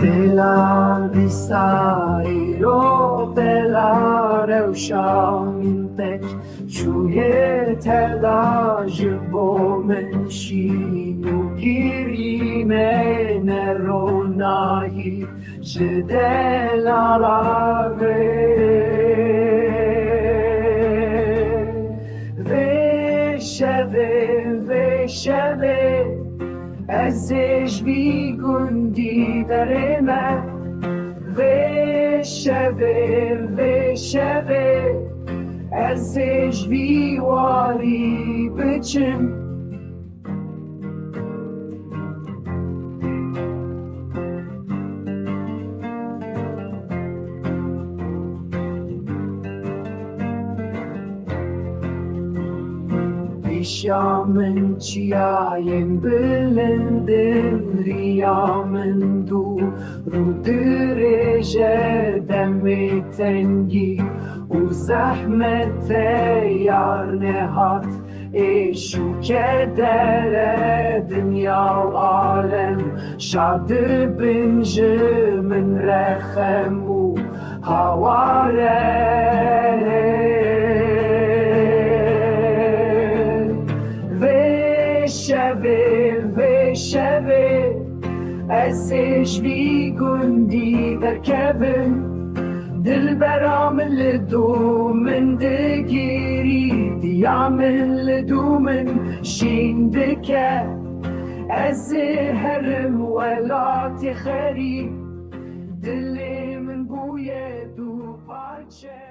دلم بیساری رو بلاره و شامینتش چوی تلاج بومنشین و گیریمه نرونایی جدل عربه وشوه ازش بی گندی در من وشوه ازش بی واری بچم Yaşamın çiğayın bilindin riyamın duru direce demetengi u zahmete yar nehat şu kedere dünya alem şadı binci min rehemu havare وشوه ازش بی گندی در کبن دل برام لدو من دگیری دیامن لدو من شیندکه از هرم ولات خری دل من بوی دو پارچه